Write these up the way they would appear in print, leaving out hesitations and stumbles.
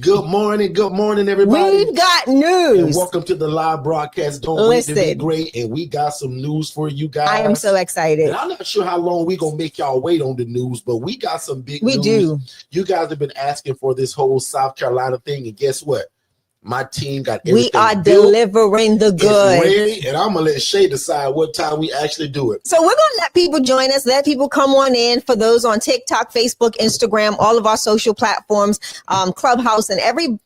Good morning, everybody. We've got news. And welcome to the live broadcast. Don't wait to be great. And we got some news for you guys. I am so excited. And I'm not sure how long we're going to make y'all wait on the news, but we got some big news. We do. You guys have been asking for this whole South Carolina thing. And guess what? My team got everything We are built. delivering the good. It's ready, and I'm going to let Shay decide what time we actually do it. So we're going to let people join us, let people come on in. For those on TikTok, Facebook, Instagram, all of our social platforms, Clubhouse, and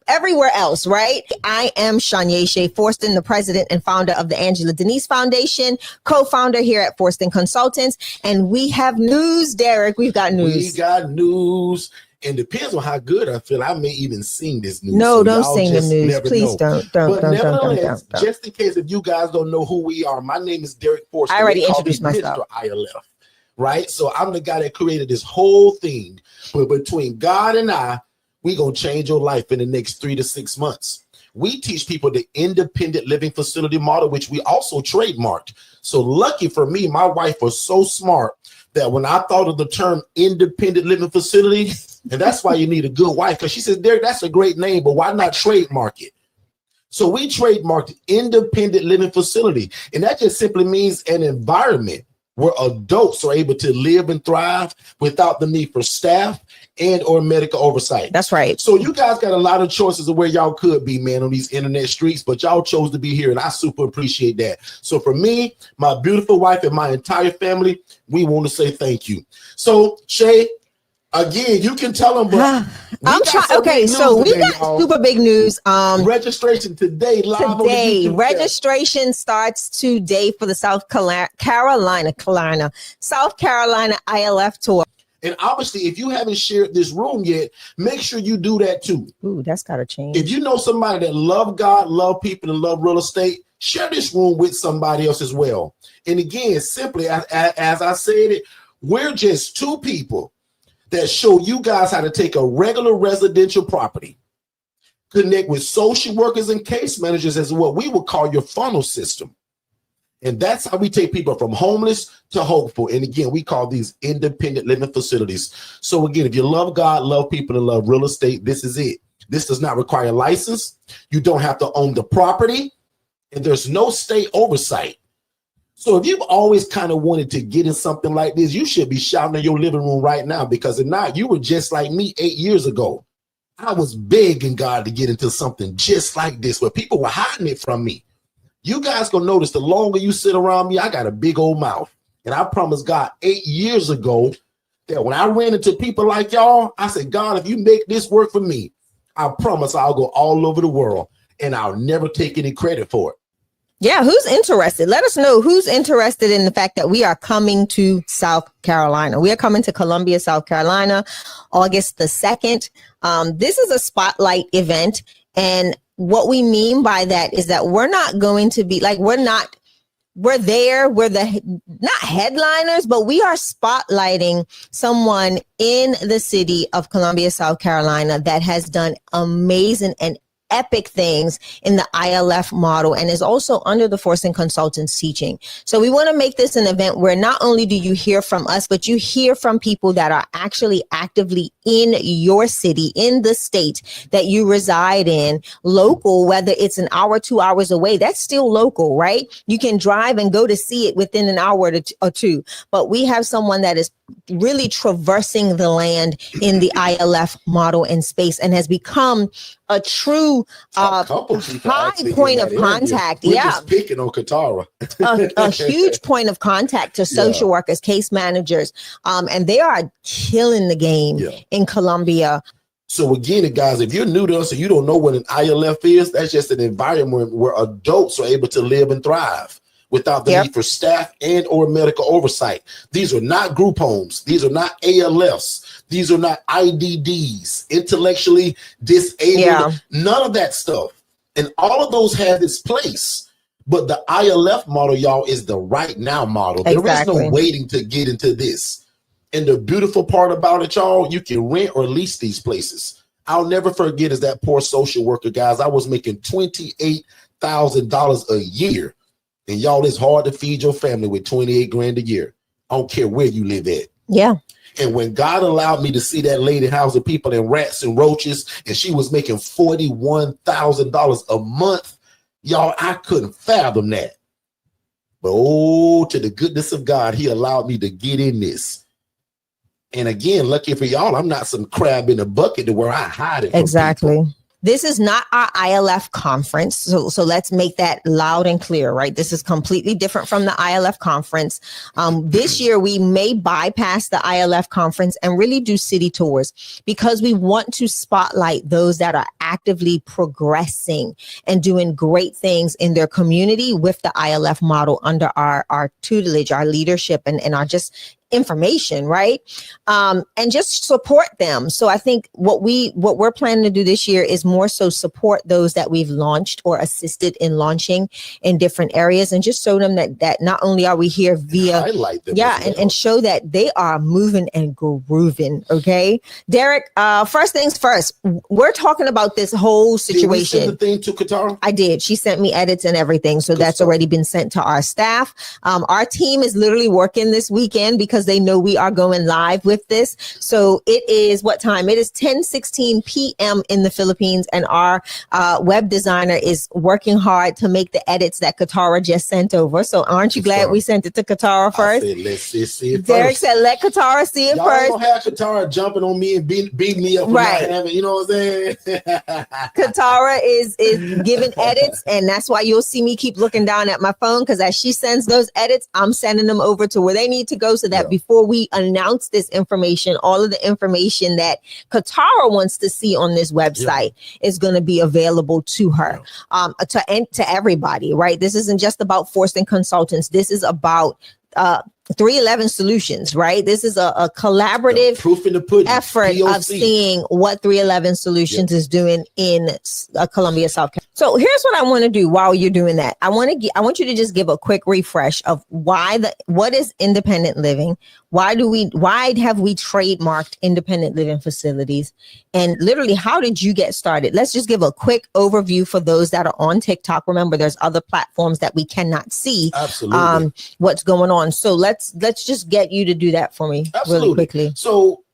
everywhere else, right? I am Shanya Shea Forston, the president and founder of the Angela Denise Foundation, co-founder here at Forston Consultants. And we have news, Derek. We've got news. We got news. And depends on how good I feel. I may even sing this news. No, so don't sing the news. Please don't. Nevertheless, just in case if you guys don't know who we are, my name is Derek Forston. I already introduced myself. Mr. ILF, right? So I'm the guy that created this whole thing. But between God and I, we're going to change your life in the next 3 to 6 months. We teach people the independent living facility model, which we also trademarked. So lucky for me, my wife was so smart that when I thought of the term independent living facility, and that's why you need a good wife, because she says, Derek, that's a great name, but why not trademark it? So we trademarked independent living facility, and that just simply means an environment where adults are able to live and thrive without the need for staff and or medical oversight. That's right. So you guys got a lot of choices of where y'all could be, man, on these internet streets, but y'all chose to be here, and I super appreciate that. So for me, my beautiful wife, and my entire family, we want to say thank you. So Shay, again, you can tell them, but I'm trying. Okay, so we got super big news. Registration today, live on the YouTube registration starts today for the South Carolina ILF tour. And obviously, if you haven't shared this room yet, make sure you do that too. Ooh, that's gotta change. If you know somebody that love God, love people, and love real estate, share this room with somebody else as well. And again, simply as I said it, we're just two people that show you guys how to take a regular residential property, connect with social workers and case managers as what we would call your funnel system. And that's how we take people from homeless to hopeful. And again, we call these independent living facilities. So again, if you love God, love people, and love real estate, this is it. This does not require a license. You don't have to own the property, and there's no state oversight. So if you've always kind of wanted to get in something like this, you should be shouting in your living room right now, because if not, you were just like me 8 years ago. I was begging God to get into something just like this, where people were hiding it from me. You guys gonna notice the longer you sit around me, I got a big old mouth. And I promised God 8 years ago that when I ran into people like y'all, I said, God, if you make this work for me, I promise I'll go all over the world, and I'll never take any credit for it. Yeah, who's interested? Let us know who's interested in the fact that we are coming to South Carolina. We are coming to Columbia, South Carolina, August the 2nd. This is a spotlight event. And what we mean by that is that we're not going to be like, we're not headliners, but we are spotlighting someone in the city of Columbia, South Carolina that has done amazing and epic things in the ILF model and is also under the Forston Consultants teaching. So we want to make this an event where not only do you hear from us, but you hear from people that are actually actively in your city, in the state that you reside in, local, whether it's an hour, 2 hours away, that's still local, right? You can drive and go to see it within an hour or two, but we have someone that is really traversing the land in the ILF model and space and has become a true high point of contact. We're just picking on Katara. a huge point of contact to social workers, case managers, and they are killing the game in Columbia. So again, guys, if you're new to us and you don't know what an ILF is, that's just an environment where adults are able to live and thrive without the need for staff and or medical oversight. These are not group homes. These are not ALFs. These are not IDDs, intellectually disabled, none of that stuff. And all of those have its place. But the ILF model, y'all, is the right now model. There is no waiting to get into this. And the beautiful part about it, y'all, you can rent or lease these places. I'll never forget as that poor social worker, guys, I was making $28,000 a year. And y'all, it's hard to feed your family with 28 grand a year. I don't care where you live at. Yeah. And when God allowed me to see that lady housing people in rats and roaches, and she was making $41,000 a month, y'all, I couldn't fathom that. But oh, to the goodness of God, he allowed me to get in this. And again, lucky for y'all, I'm not some crab in a bucket to where I hide it from Exactly. people. This is not our ILF conference. So let's make that loud and clear, right? This is completely different from the ILF conference. This year, we may bypass the ILF conference and really do city tours because we want to spotlight those that are actively progressing and doing great things in their community with the ILF model under our tutelage, our leadership, and our just information, right? And just support them. So I think what we're planning to do this year is more so support those that we've launched or assisted in launching in different areas, and just show them that not only are we here via highlight them, and show that they are moving and grooving. Okay, Derek. First things first, we're talking about this whole situation. Did you send the thing to Katara? I did. She sent me edits and everything, so that's already been sent to our staff. Our team is literally working this weekend because they know we are going live with this. So it is what time? It is 10:16 p.m. in the Philippines, and our web designer is working hard to make the edits that Katara just sent over. So aren't you glad we sent it to Katara first? I said, let's see it Derek first. said, let Katara see it Y'all first. don't have Katara jumping on me and beat me up for not having, you know what I'm saying? Katara is giving edits, and that's why you'll see me keep looking down at my phone, because as she sends those edits, I'm sending them over to where they need to go, so that before we announce this information, all of the information that Katara wants to see on this website is going to be available to her, to everybody, right? This isn't just about Forston Consultants. This is about 311 Solutions, right? This is a collaborative proof in the pudding effort POC. of seeing what 311 Solutions is doing in Columbia, South Carolina. So here's what I want to do while you're doing that. I want you to just give a quick refresh of what is independent living? Why have we trademarked independent living facilities? And literally, how did you get started? Let's just give a quick overview for those that are on TikTok. Remember, there's other platforms that we cannot see what's going on. So let's just get you to do that for me really quickly. So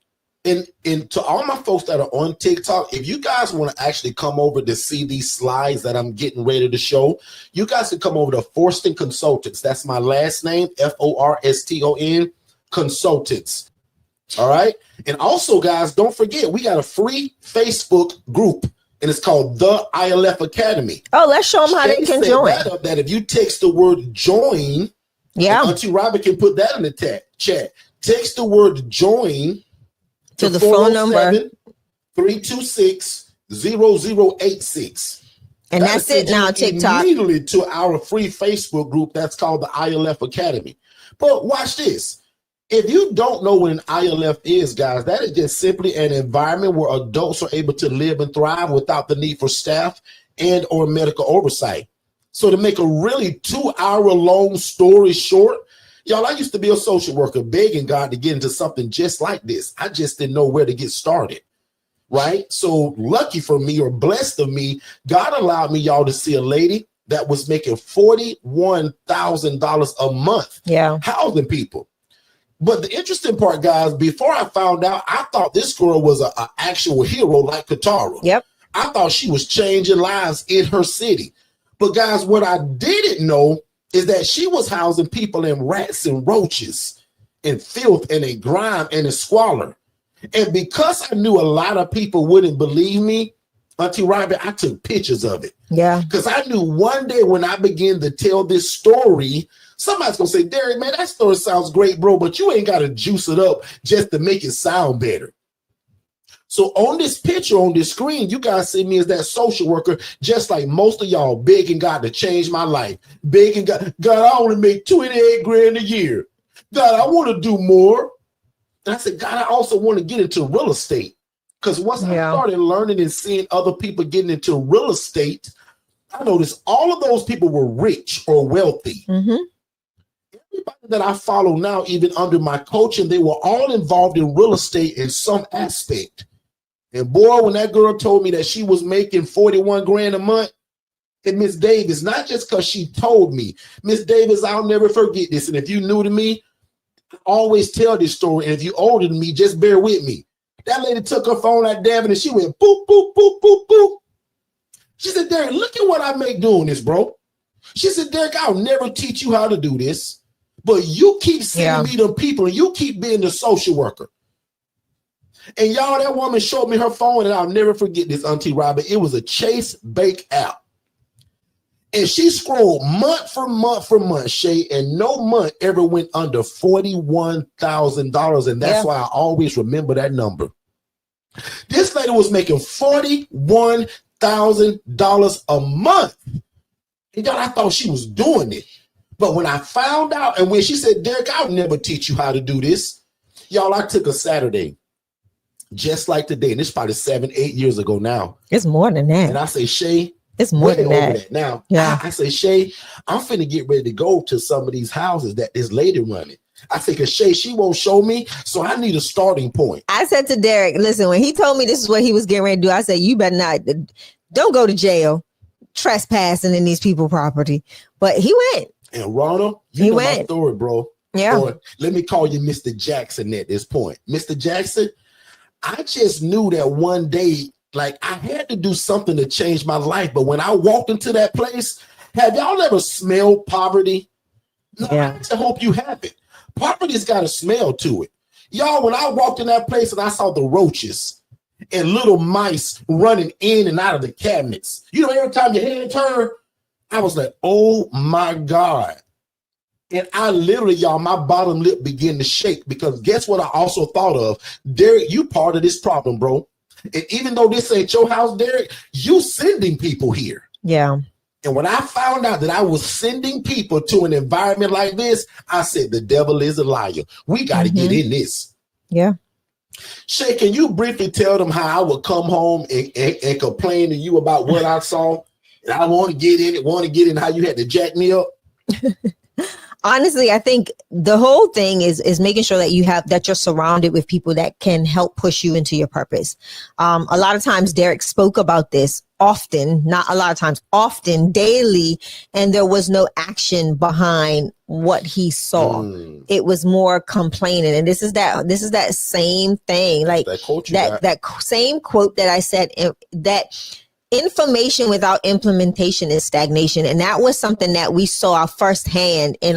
and to all my folks that are on TikTok, if you guys want to actually come over to see these slides that I'm getting ready to show, you guys can come over to Forston Consultants. That's my last name, Forston Consultants. All right. And also, guys, don't forget, we got a free Facebook group, and it's called the ILF Academy. Oh, let's show them how they can join. That if you text the word join, Auntie Robin can put that in the chat. Text the word join to the phone number 326-0086. And that's it now, TikTok. Immediately to our free Facebook group that's called the ILF Academy. But watch this. If you don't know what an ILF is, guys, that is just simply an environment where adults are able to live and thrive without the need for staff and or medical oversight. So to make a really 2-hour-long story short, y'all, I used to be a social worker begging God to get into something just like this. I just didn't know where to get started, right? So lucky for me, or blessed of me, God allowed me, y'all, to see a lady that was making $41,000 a month housing people. But the interesting part, guys, before I found out, I thought this girl was an actual hero like Katara. Yep. I thought she was changing lives in her city. But guys, what I didn't know is that she was housing people in rats and roaches, in filth and in grime and in squalor. And because I knew a lot of people wouldn't believe me, Auntie Robin, I took pictures of it. Yeah. Because I knew one day when I began to tell this story, somebody's going to say, Derek, man, that story sounds great, bro, but you ain't got to juice it up just to make it sound better. So on this picture, on this screen, you guys see me as that social worker, just like most of y'all, begging God to change my life. Begging God, I want to make 28 grand a year. God, I want to do more. And I said, God, I also want to get into real estate. Because once I started learning and seeing other people getting into real estate, I noticed all of those people were rich or wealthy. Mm-hmm. Everybody that I follow now, even under my coaching, they were all involved in real estate in some aspect. And boy, when that girl told me that she was making 41 grand a month, and Miss Davis, not just because she told me, Miss Davis, I'll never forget this. And if you new to me, always tell this story, and if you're older than me, just bear with me. That lady took her phone at Devin and she went boop, boop, boop, boop, boop. She said, Derek, look at what I make doing this, bro. She said, Derek, I'll never teach you how to do this, but you keep sending me them people and you keep being the social worker. And y'all, that woman showed me her phone, and I'll never forget this, Auntie Robin. It was a Chase Bank app. And she scrolled month for month for month, Shay, and no month ever went under $41,000. And that's why I always remember that number. This lady was making $41,000 a month. And y'all, I thought she was doing it. But when I found out, and when she said, Derek, I'll never teach you how to do this. Y'all, I took a Saturday, just like today. And this is probably 7-8 years ago now. It's more than that. And I say, Shay, it's more than that. Now, yeah. I say, Shay, I'm finna get ready to go to some of these houses that this lady running. I think, Shay, she won't show me, so I need a starting point. I said to Derek, listen, when he told me this is what he was getting ready to do, I said, you better not, don't go to jail trespassing in these people's property. But he went. And Ronald, you know my story, bro. Yeah. Boy, let me call you Mr. Jackson at this point. Mr. Jackson, I just knew that one day, like, I had to do something to change my life. But when I walked into that place, have y'all ever smelled poverty? No, I hope you haven't. Poverty's got a smell to it. Y'all, when I walked in that place and I saw the roaches and little mice running in and out of the cabinets, you know, every time your head turned, I was like, oh my God. And I literally, y'all, my bottom lip began to shake, because guess what I also thought of? Derek, you part of this problem, bro. And even though this ain't your house, Derek, you sending people here. Yeah. And when I found out that I was sending people to an environment like this, I said, the devil is a liar. We got to get in this. Yeah. Shay, can you briefly tell them how I would come home and complain to you about what I saw? And I want to get in how you had to jack me up. Honestly, I think the whole thing is making sure that you're surrounded with people that can help push you into your purpose. A lot of times Derek spoke about this often, not a lot of times, often, daily, and there was no action behind what he saw. It was more complaining. And this is that same thing, like that same quote that I said, that information without implementation is stagnation. And that was something that we saw firsthand in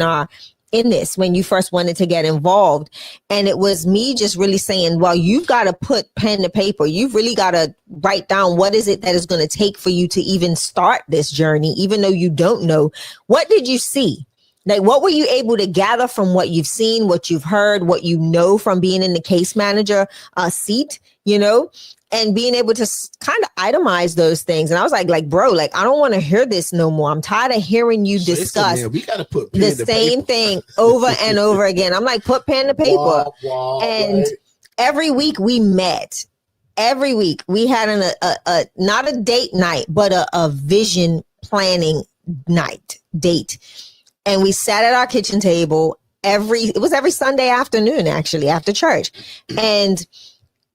this when you first wanted to get involved. And it was me just really saying, well, you've got to put pen to paper. You've really got to write down what is it that is going to take for you to even start this journey, even though you don't know. What did you see? Like, what were you able to gather from what you've seen, what you've heard, what you know from being in the case manager seat, you know? And being able to kind of itemize those things. And I was like, bro, like, I don't want to hear this no more. I'm tired of hearing you discuss we gotta put the same thing over and over again. I'm like, put pen to paper. And every week we met. Every week we had a not a date night, but a vision planning date. And we sat at our kitchen table it was every Sunday afternoon, actually, after church. And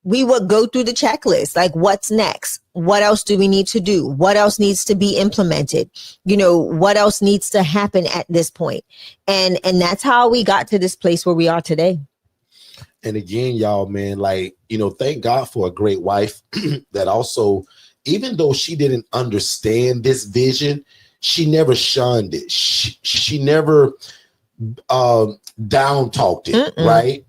we would go through the checklist, like, what's next? What else do we need to do? What else needs to be implemented? You know, what else needs to happen at this point? And that's how we got to this place where we are today. And again, y'all, man, like, you know, thank God for a great wife that also, even though she didn't understand this vision, she never shunned it. She never down talked it, right?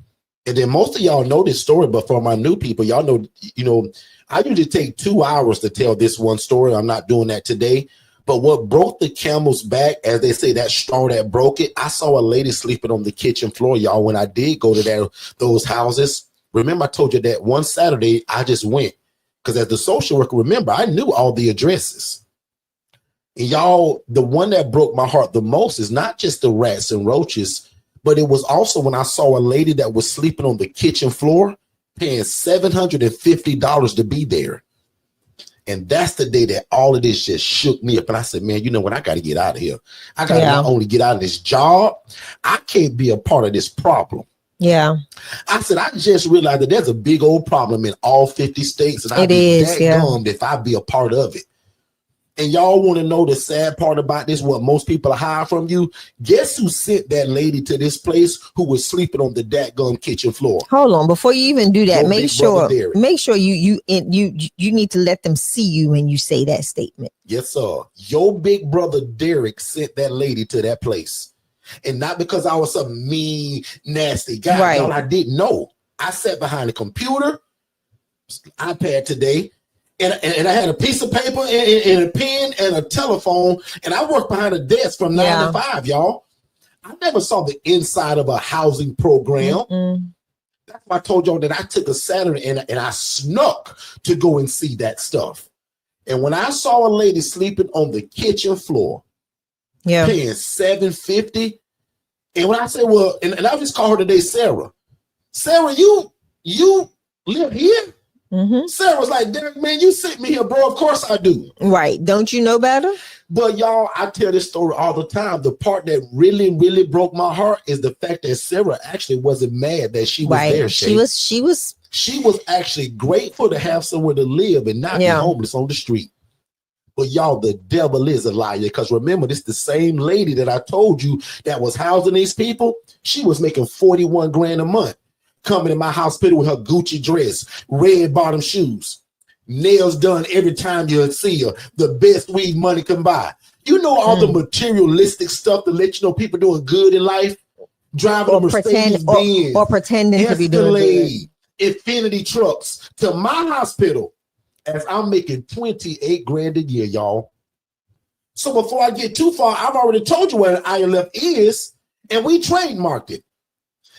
And then most of y'all know this story, but for my new people, y'all know, you know, I usually take 2 hours to tell this one story. I'm not doing that today. But what broke the camel's back, as they say, that straw that broke it, I saw a lady sleeping on the kitchen floor, y'all, when I did go to those houses. Remember, I told you that one Saturday, I just went. Because as the social worker, remember, I knew all the addresses. And y'all, the one that broke my heart the most is not just the rats and roaches, but it was also when I saw a lady that was sleeping on the kitchen floor, paying $750 to be there. And that's the day that all of this just shook me up. And I said, man, you know what? I got to get out of here. I got to not only get out of this job, I can't be a part of this problem. Yeah. I said, I just realized that there's a big old problem in all 50 states. And I'd be that dumb if I'd be a part of it. And y'all want to know the sad part about this, what most people hide from you? Guess who sent that lady to this place who was sleeping on the dadgum kitchen floor? Hold on, before you even do that, Your make big sure brother Derek. you need to let them see you when you say that statement. Yes, sir. Your big brother Derek sent that lady to that place. And not because I was some mean, nasty guy. Right. Y'all, I didn't know. I sat behind the computer, iPad today, and I had a piece of paper and a pen and a telephone, and I worked behind a desk from 9 to 5, y'all. I never saw the inside of a housing program. Mm-mm. That's why I told y'all that I took a Saturday and I snuck to go and see that stuff. And when I saw a lady sleeping on the kitchen floor, paying $750, and when I say, well, and I just call her today Sarah. Sarah, you live here? Mm-hmm. Sarah's like, Derek, man, you sent me here, bro. Of course I do. Right. Don't you know better? But y'all, I tell this story all the time. The part that really, really broke my heart is the fact that Sarah actually wasn't mad that she was there. She was actually grateful to have somewhere to live and not be homeless on the street. But y'all, the devil is a liar, because remember, this is the same lady that I told you that was housing these people. She was making 41 grand a month, coming in my hospital with her Gucci dress, red bottom shoes, nails done every time you see her, the best weed money can buy. You know, all the materialistic stuff to let you know people doing good in life, driving a Mercedes Benz, or pretending to be doing good. Infinity trucks to my hospital, as I'm making 28 grand a year, y'all. So before I get too far, I've already told you where an ILF is, and we trademarked it.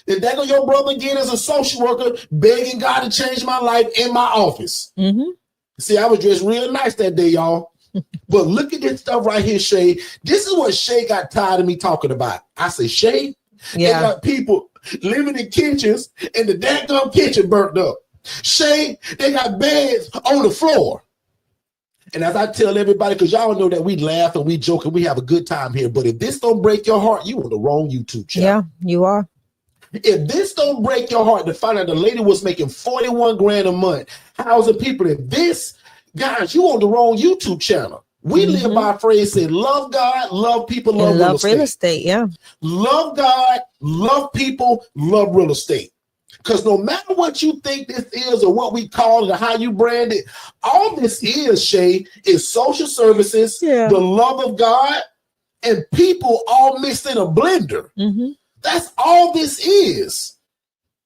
Then there go your brother again as a social worker, begging God to change my life in my office. Mm-hmm. See, I was dressed real nice that day, y'all. But look at this stuff right here, Shay. This is what Shay got tired of me talking about. I said, Shay, they got people living in kitchens and the daggum kitchen burnt up. Shay, they got beds on the floor. And as I tell everybody, because y'all know that we laugh and we joke and we have a good time here, but if this don't break your heart, you on the wrong YouTube channel. Yeah, you are. If this don't break your heart to find out the lady was making 41 grand a month, housing people, if this, guys, you on the wrong YouTube channel. We live by a phrase said, love God, love people, love real estate. Yeah. Love God, love people, love real estate. Because no matter what you think this is or what we call it or how you brand it, all this is, Shay, is social services, the love of God, and people all mixed in a blender. Mm-hmm. That's all this is.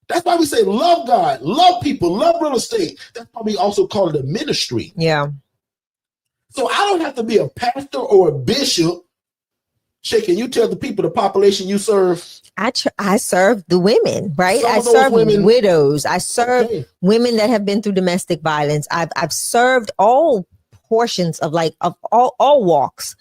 That's why we say love God, love people, love real estate. That's why we also call it a ministry. Yeah. So I don't have to be a pastor or a bishop. Shay, can you tell the people the population you serve? I serve the women, right? I serve widows. I serve women that have been through domestic violence. I've served all portions of all walks,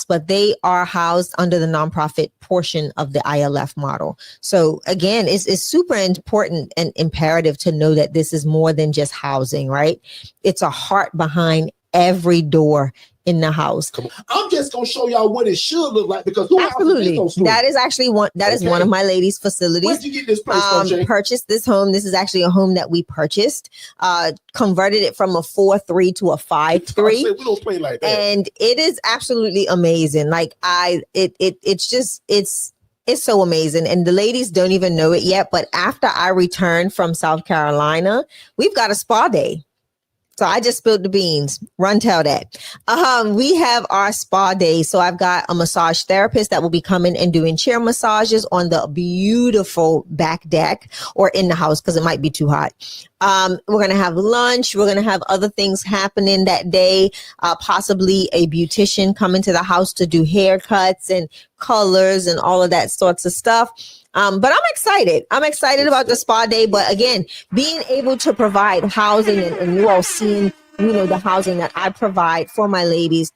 but they are housed under the nonprofit portion of the ILF model. So again, it's super important and imperative to know that this is more than just housing, right? It's a heart behind every door in the house. I'm just gonna show y'all what it should look like, because absolutely, that is actually one of my ladies' facilities. Where'd you get this place from, purchased this home. This is actually a home that we purchased, converted it from a 4-3 to a 5-3. We don't play like that. And it is absolutely amazing. It's so amazing. And the ladies don't even know it yet, but after I returned from South Carolina, we've got a spa day. So I just spilled the beans. Run tell that. We have our spa day. So I've got a massage therapist that will be coming and doing chair massages on the beautiful back deck or in the house because it might be too hot. We're going to have lunch. We're going to have other things happening that day. Possibly a beautician coming to the house to do haircuts and colors and all of that sorts of stuff. But I'm excited. I'm excited about the spa day. But again, being able to provide housing and you all seeing, the housing that I provide for my ladies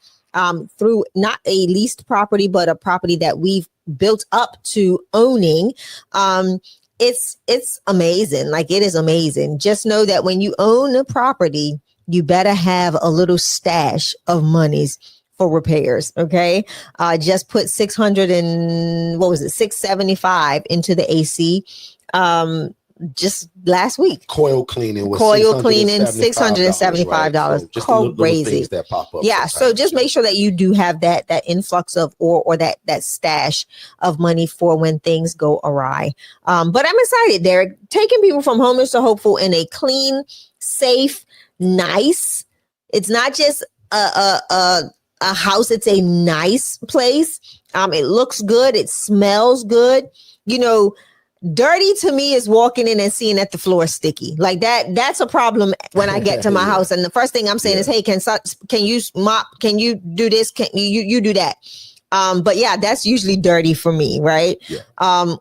through not a leased property, but a property that we've built up to owning. It's amazing. Like, it is amazing. Just know that when you own a property, you better have a little stash of monies for repairs. Okay. Just put $675 into the AC. just last week. Coil cleaning was $675. Right? So just the little Crazy things that pop up. Yeah, so just make sure that you do have that influx of or that stash of money for when things go awry. But I'm excited. They're taking people from homeless to hopeful in a clean, safe, nice. It's not just a house. It's a nice place. It looks good. It smells good. You know, dirty to me is walking in and seeing that the floor is sticky. Like that's a problem when I get to my house. And the first thing I'm saying is, hey, can you mop? Can you do this? Can you do that? But yeah, that's usually dirty for me, right? Yeah.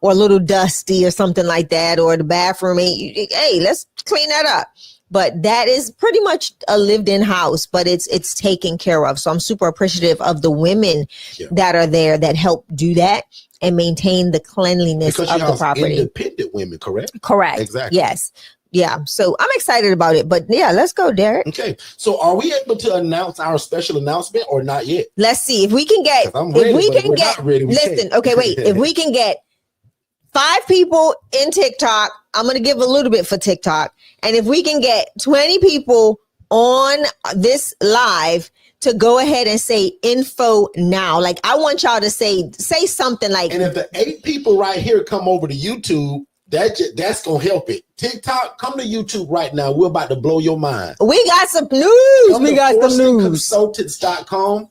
Or a little dusty or something like that, or the bathroom. Hey, let's clean that up. But that is pretty much a lived-in house, but it's taken care of. So I'm super appreciative of the women that are there that help do that and maintain the cleanliness of the property. Independent women, correct? Correct. Exactly. Yes. Yeah. So I'm excited about it. But yeah, let's go, Derek. Okay. So are we able to announce our special announcement or not yet? Let's see if we can get. Listen. Okay. Wait. If we can get 5 people in TikTok, I'm going to give a little bit for TikTok. And if we can get 20 people on this live to go ahead and say info now, like I want y'all to say something like. And if the 8 people right here come over to YouTube, that's going to help it. TikTok, come to YouTube right now. We're about to blow your mind. We got some news. We got some news. Consultants.com,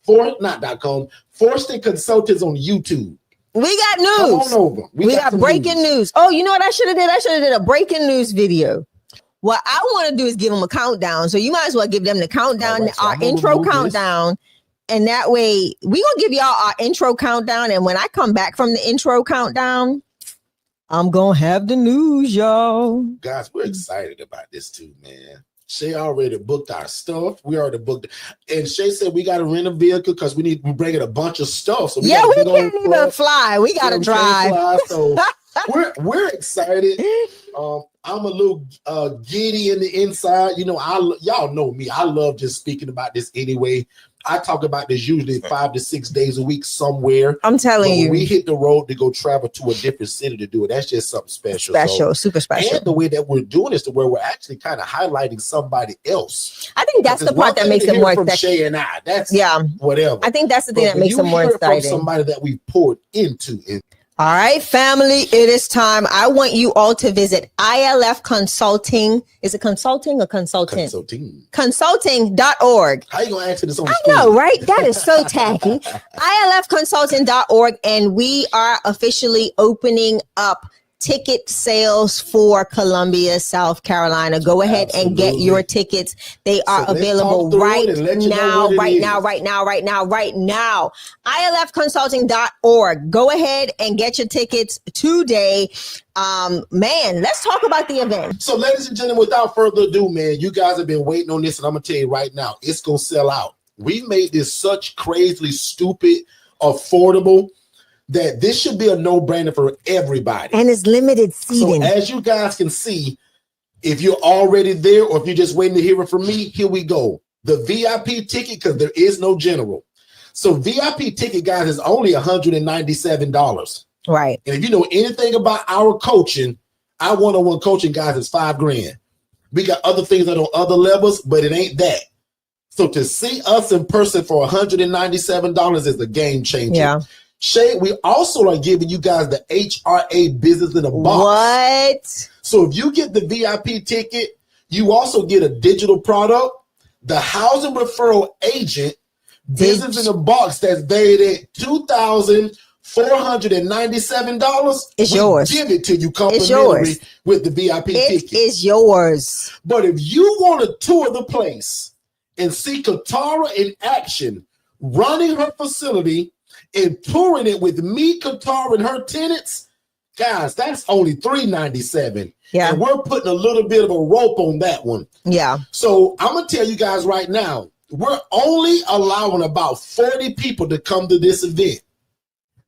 Forston Consultants on YouTube. We got news. Come on over. We got breaking news. Oh, you know what I should have did? I should have did a breaking news video. What I want to do is give them a countdown. So you might as well give them the countdown, right, so our intro countdown. And that way we're going to give y'all our intro countdown. And when I come back from the intro countdown, I'm going to have the news, y'all. Guys, we're excited about this too, man. Shay already booked our stuff. We already booked it. And Shay said we got to rent a vehicle because we're bringing a bunch of stuff. So we can't even fly. We got to drive. So we're excited. I'm a little giddy in the inside. You know, y'all know me. I love just speaking about this anyway. I talk about this usually 5 to 6 days a week somewhere. I'm telling you. We hit the road to go travel to a different city to do it. That's just something special. Super special. And the way that we're doing is to where we're actually kind of highlighting somebody else. I think that's the part that makes it more exciting. Shay and I. That's whatever. I think that's the thing that makes it more exciting. From somebody that we poured into it. All right, family, it is time. I want you all to visit ILF Consulting. Is it consulting or consultant? Consulting.org. How you going to answer this on the screen? I know, right? That is so tacky. ILFconsulting.org. And we are officially opening up ticket sales for Columbia, South Carolina. Go ahead and get your tickets. They are available right now. ILFconsulting.org. Go ahead and get your tickets today. Man, let's talk about the event. So, ladies and gentlemen, without further ado, man, you guys have been waiting on this, and I'm gonna tell you right now, it's gonna sell out. We've made this such crazily stupid, affordable, that this should be a no-brainer for everybody. And it's limited seating. So as you guys can see, if you're already there or if you're just waiting to hear it from me, here we go. The VIP ticket, because there is no general. So VIP ticket, guys, is only $197. Right. And if you know anything about our coaching, our one-on-one coaching, guys, is $5,000. We got other things that are on other levels, but it ain't that. So to see us in person for $197 is a game changer. Yeah. Shay, we also are giving you guys the HRA business in a box. What? So if you get the VIP ticket, you also get a digital product, the housing referral agent business in a box that's valued at $2,497. It's yours. Give it to you complimentary with the VIP ticket. It is yours. But if you want to tour the place and see Katara in action, running her facility and touring it with me, Katara, and her tenants, guys, that's only $397. Yeah. And we're putting a little bit of a rope on that one. Yeah. So I'm going to tell you guys right now, we're only allowing about 40 people to come to this event.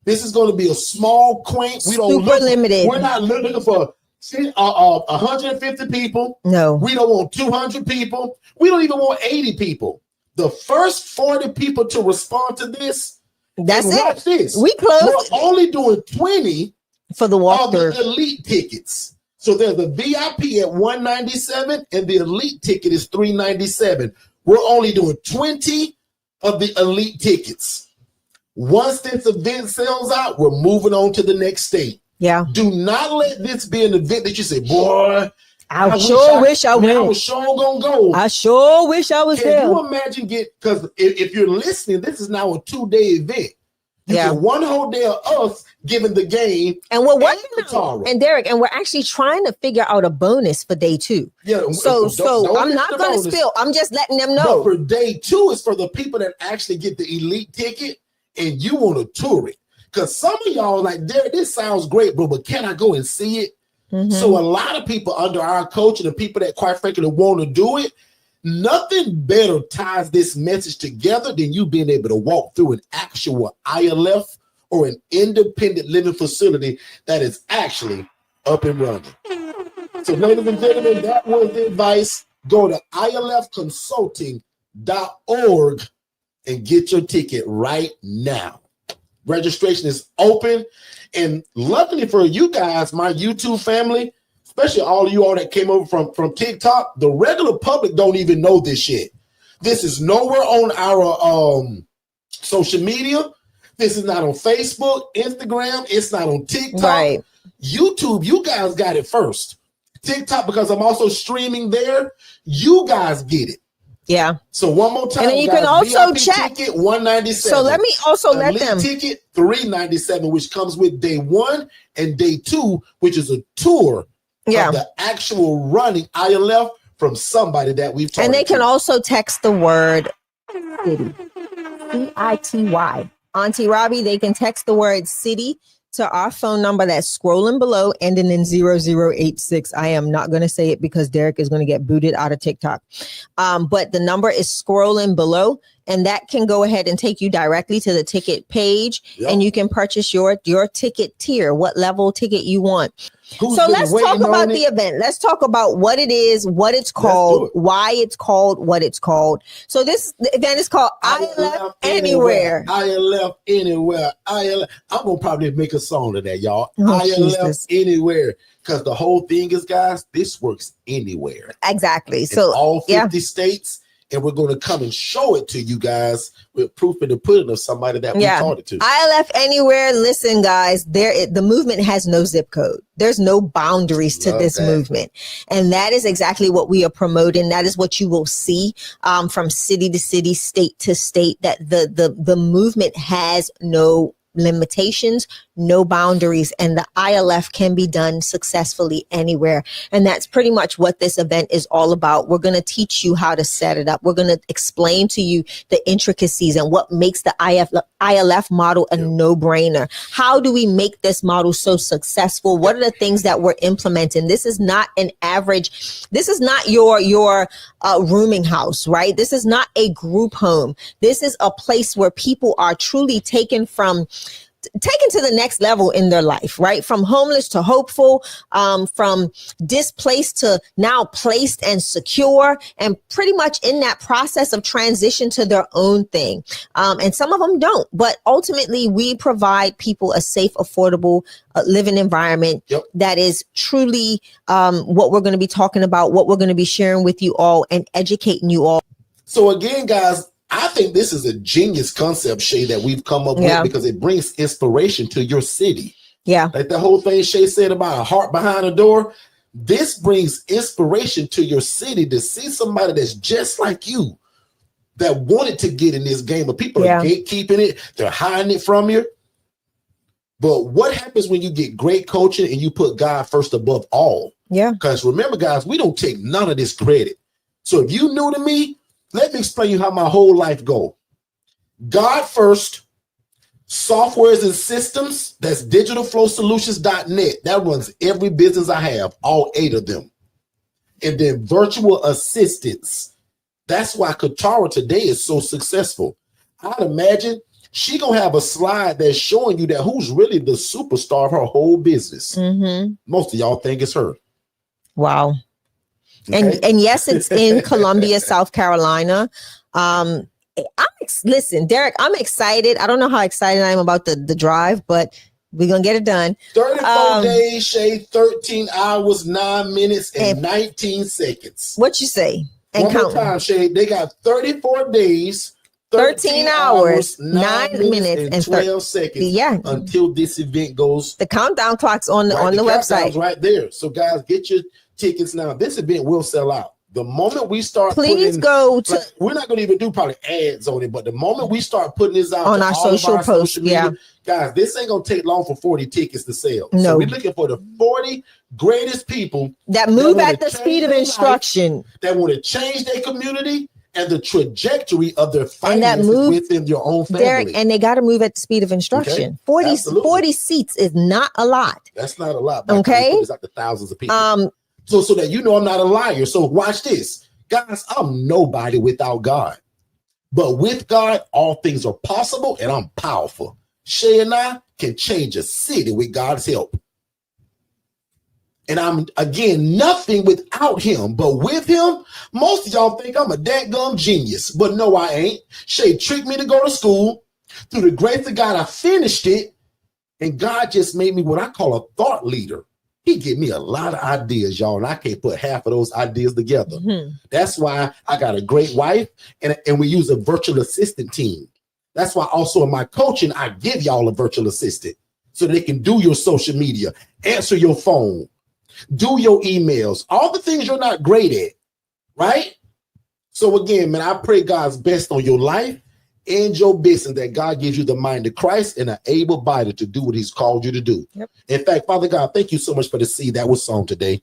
This is going to be a small, quaint. Limited. We're not looking for 150 people. No. We don't want 200 people. We don't even want 80 people. The first 40 people to respond to this, that's it. Watch this. We closed. We're only doing 20 for the walkthrough. Of the elite tickets. So there's the VIP at $197 and the elite ticket is $397. We're only doing 20 of the elite tickets. Once this event sells out, we're moving on to the next state. Yeah. Do not let this be an event that you say, boy, I sure wish I went. I was sure gonna go. I sure wish I was there. Can you imagine because if you're listening, this is now a 2-day event. You get one whole day of us giving the game. And we're working on, and Derek, and we're actually trying to figure out a bonus for day 2. Yeah. So I'm not going to spill. I'm just letting them know. But for day 2 is for the people that actually get the elite ticket and you want to tour it. Because some of y'all like, Derek, this sounds great, bro, but can I go and see it? Mm-hmm. So a lot of people under our coach and the people that quite frankly want to do it, nothing better ties this message together than you being able to walk through an actual ILF or an independent living facility that is actually up and running. So ladies and gentlemen, that was the advice. Go to ilfconsulting.org and get your ticket right now. Registration is open. And luckily for you guys, my YouTube family, especially all of you all that came over from TikTok, the regular public don't even know this shit. This is nowhere on our social media. This is not on Facebook, Instagram. It's not on TikTok. Right. YouTube, you guys got it first. TikTok, because I'm also streaming there, you guys get it. Yeah. So one more time, and then you guys, can also VIP check. Ticket $197. So let me also let them. Ticket $397, which comes with day 1 and day 2, which is a tour of the actual running ILF from somebody that we've talked to. And they can also text the word city, CITY. Auntie Robbie, they can text the word city to our phone number that's scrolling below, ending in 0086. I am not going to say it because Derek is going to get booted out of TikTok. But the number is scrolling below, and that can go ahead and take you directly to the ticket page, and you can purchase your ticket tier, what level ticket you want. So let's talk about the event. Let's talk about what it is, what it's called, why it's called, what it's called. So this event is called ILF Anywhere. ILF Anywhere. ILF. I'm going to probably make a song of that, y'all. ILF Jesus. Anywhere. Because the whole thing is, guys, this works anywhere. Exactly. So all 50 states. And we're going to come and show it to you guys with proof in the pudding of somebody that we taught it to. ILF Anywhere. Listen, guys, the movement has no zip code. There's no boundaries to this movement. And that is exactly what we are promoting. That is what you will see from city to city, state to state, that the movement has no limitations, no boundaries, and the ILF can be done successfully anywhere. And that's pretty much what this event is all about. We're going to teach you how to set it up. We're going to explain to you the intricacies and what makes the ILF model a no-brainer. How do we make this model so successful? What are the things that we're implementing? This is not an average, this is not your rooming house, right? This is not a group home. This is a place where people are truly taken to the next level in their life, right? From homeless to hopeful, from displaced to now placed and secure, and pretty much in that process of transition to their own thing. And some of them don't, but ultimately we provide people a safe, affordable living environment that is truly what we're going to be talking about, what we're going to be sharing with you all and educating you all. So again, guys, I think this is a genius concept, Shay, that we've come up with because it brings inspiration to your city. Yeah. Like the whole thing Shay said about a heart behind a door. This brings inspiration to your city to see somebody that's just like you that wanted to get in this game, but people are gatekeeping it. They're hiding it from you. But what happens when you get great coaching and you put God first above all? Yeah. Because remember, guys, we don't take none of this credit. So if you new to me, let me explain you how my whole life go. God first, softwares and systems, that's digitalflowsolutions.net. That runs every business I have, all 8 of them. And then virtual assistants. That's why Katara today is so successful. I'd imagine she gonna have a slide that's showing you that who's really the superstar of her whole business. Mm-hmm. Most of y'all think it's her. Wow. Okay. And yes, it's in Columbia, South Carolina. Listen, Derek, I'm excited. I don't know how excited I am about the drive, but We're going to get it done. 34 days, Shay, 13 hours, 9 minutes, and 19 seconds. What you say? And one more time, Shay. They got 34 days, 13 hours, 9 minutes, and 12 seconds. Yeah. Until this event goes. The countdown clock's on the website. Right there. So, guys, get your tickets now. This event will sell out. The moment we start, go to. Like, we're not going to even do probably ads on it, but the moment we start putting this out on our social posts, media, guys, this ain't going to take long for 40 tickets to sell. No, so we're looking for the 40 greatest people that move at the speed of instruction, life, that want to change their community and the trajectory of their finances within your own family. Derek, and they got to move at the speed of instruction. Okay? 40 seats is not a lot. That's not a lot. Okay, it's like the thousands of people. So that you know I'm not a liar. So watch this. Guys, I'm nobody without God. But with God, all things are possible, and I'm powerful. Shay and I can change a city with God's help. And I'm, again, nothing without him. But with him, most of y'all think I'm a dadgum genius. But no, I ain't. Shay tricked me to go to school. Through the grace of God, I finished it. And God just made me what I call a thought leader. He gave me a lot of ideas, y'all, and I can't put half of those ideas together. Mm-hmm. That's why I got a great wife, and we use a virtual assistant team. That's why also in my coaching, I give y'all a virtual assistant so they can do your social media, answer your phone, do your emails, all the things you're not great at, right? So again, man, I pray God's best on your life and your business, that God gives you the mind of Christ and an able body to do what he's called you to do. Yep. In fact, Father God, thank you so much for the seed that was sown today.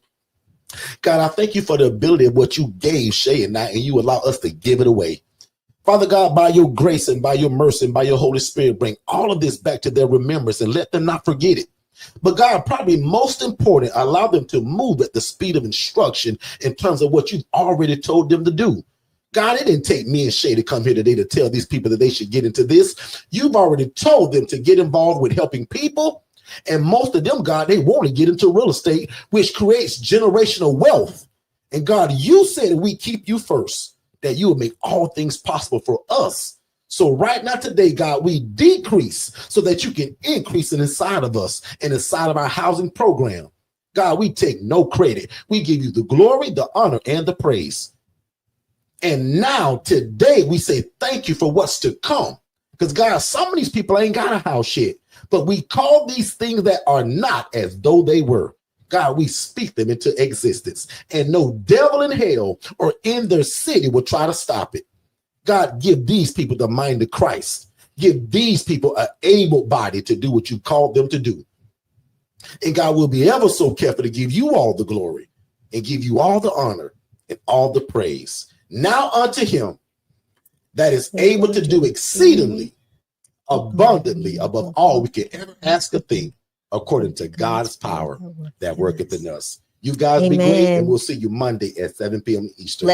God, I thank you for the ability of what you gave Shay and I, and you allow us to give it away. Father God, by your grace and by your mercy and by your Holy Spirit, bring all of this back to their remembrance and let them not forget it. But God, probably most important, allow them to move at the speed of instruction in terms of what you've already told them to do. God, it didn't take me and Shay to come here today to tell these people that they should get into this. You've already told them to get involved with helping people. And most of them, God, they want to get into real estate, which creates generational wealth. And God, you said that we keep you first, that you will make all things possible for us. So right now today, God, we decrease so that you can increase it inside of us and inside of our housing program. God, we take no credit. We give you the glory, the honor, and the praise. And now today we say thank you for what's to come. Because God, some of these people ain't got a house yet, but we call these things that are not as though they were. God, we speak them into existence, and no devil in hell or in their city will try to stop it. God, give these people the mind of Christ. Give these people an able body to do what you called them to do. And God will be ever so careful to give you all the glory and give you all the honor and all the praise. Now unto him that is able to do exceedingly abundantly above all we can ever ask or think, according to God's power that worketh in us. You guys be great, and we'll see you Monday at 7 p.m. Eastern.